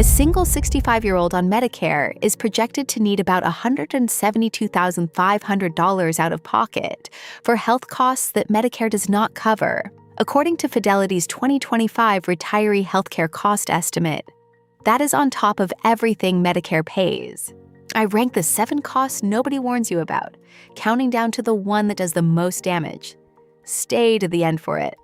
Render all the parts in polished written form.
A single 65-year-old on Medicare is projected to need about $172,500 out of pocket for health costs that Medicare does not cover, according to Fidelity's 2025 retiree healthcare cost estimate. That is on top of everything Medicare pays. I rank the 7 costs nobody warns you about, counting down to the one that does the most damage. Stay to the end for it.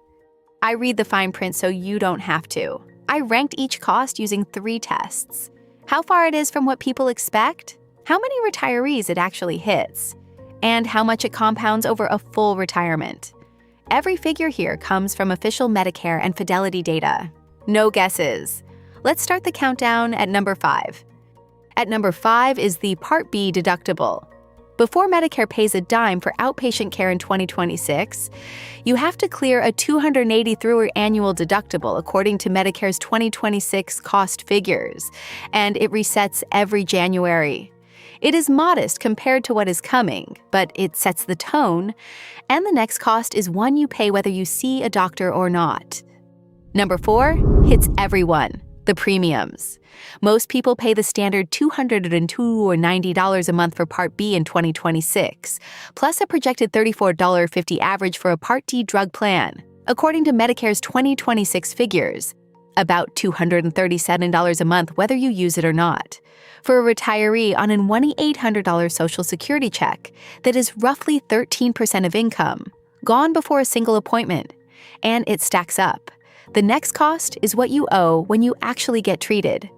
I read the fine print so you don't have to. I ranked each cost using 3 tests. How far it is from what people expect, how many retirees it actually hits, and how much it compounds over a full retirement. Every figure here comes from official Medicare and Fidelity data. No guesses. Let's start the countdown at number 5. At number 5 is the Part B deductible. Before Medicare pays a dime for outpatient care in 2026, you have to clear a $283 annual deductible according to Medicare's 2026 cost figures, and it resets every January. It is modest compared to what is coming, but it sets the tone, and the next cost is one you pay whether you see a doctor or not. Number 4 hits everyone. The premiums. Most people pay the standard $202 or $90 a month for Part B in 2026, plus a projected $34.50 average for a Part D drug plan, according to Medicare's 2026 figures, about $237 a month whether you use it or not. For a retiree on an $1,800 Social Security check, that is roughly 13% of income, gone before a single appointment, and it stacks up. The next cost is what you owe when you actually get treated.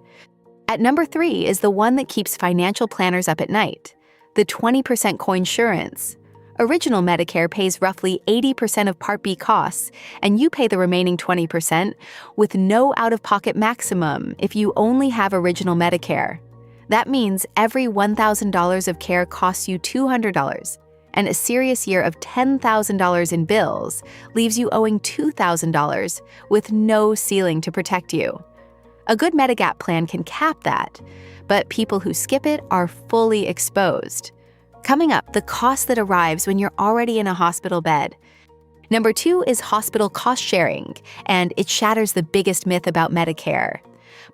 At number 3 is the one that keeps financial planners up at night, the 20% coinsurance. Original Medicare pays roughly 80% of Part B costs, and you pay the remaining 20% with no out-of-pocket maximum if you only have Original Medicare. That means every $1,000 of care costs you $200. And a serious year of $10,000 in bills leaves you owing $2,000 with no ceiling to protect you. A good Medigap plan can cap that, but people who skip it are fully exposed. Coming up, the cost that arrives when you're already in a hospital bed. Number 2 is hospital cost sharing, and it shatters the biggest myth about Medicare.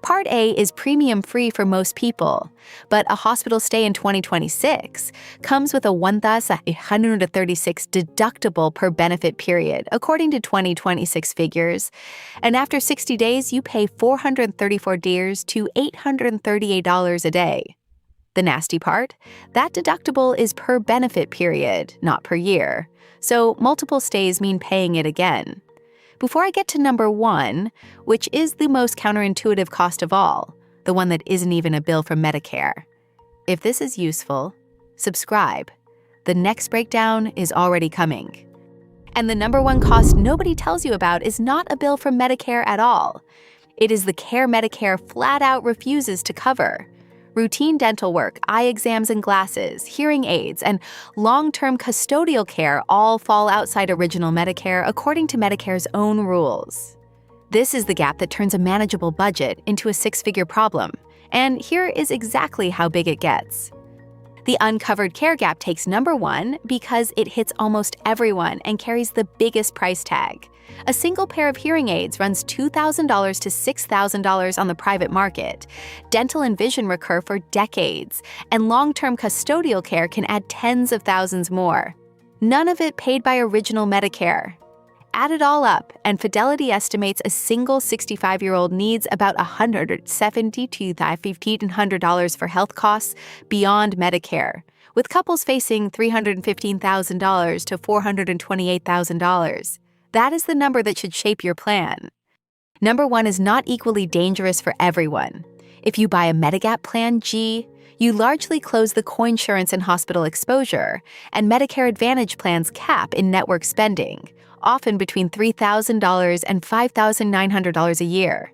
Part A is premium-free for most people, but a hospital stay in 2026 comes with a $1,136 deductible per benefit period, according to 2026 figures. And after 60 days, you pay $434 to $838 a day. The nasty part? That deductible is per benefit period, not per year. So multiple stays mean paying it again. Before I get to number 1, which is the most counterintuitive cost of all, the one that isn't even a bill from Medicare. If this is useful, subscribe. The next breakdown is already coming. And the number 1 cost nobody tells you about is not a bill from Medicare at all. It is the care Medicare flat out refuses to cover. Routine dental work, eye exams and glasses, hearing aids, and long-term custodial care all fall outside Original Medicare according to Medicare's own rules. This is the gap that turns a manageable budget into a 6-figure problem, and here is exactly how big it gets. The uncovered care gap takes number 1 because it hits almost everyone and carries the biggest price tag. A single pair of hearing aids runs $2,000 to $6,000 on the private market. Dental and vision recur for decades, and long-term custodial care can add tens of thousands more. None of it paid by Original Medicare. Add it all up, and Fidelity estimates a single 65-year-old needs about $170,000 to $1,500 for health costs beyond Medicare, with couples facing $315,000 to $428,000. That is the number that should shape your plan. Number 1 is not equally dangerous for everyone. If you buy a Medigap Plan G, you largely close the coinsurance and hospital exposure, and Medicare Advantage plans cap in-network spending, often between $3,000 and $5,900 a year.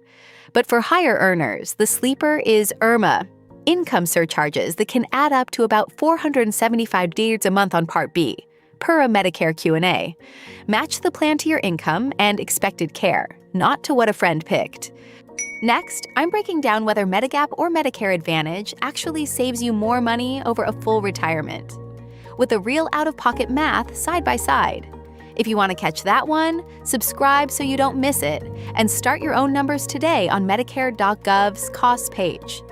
But for higher earners, the sleeper is IRMA, income surcharges that can add up to about $475 a month on Part B, per a Medicare Q&A. Match the plan to your income and expected care, not to what a friend picked. Next, I'm breaking down whether Medigap or Medicare Advantage actually saves you more money over a full retirement, with the real out-of-pocket math side by side. If you want to catch that one, subscribe so you don't miss it, and start your own numbers today on Medicare.gov's cost page.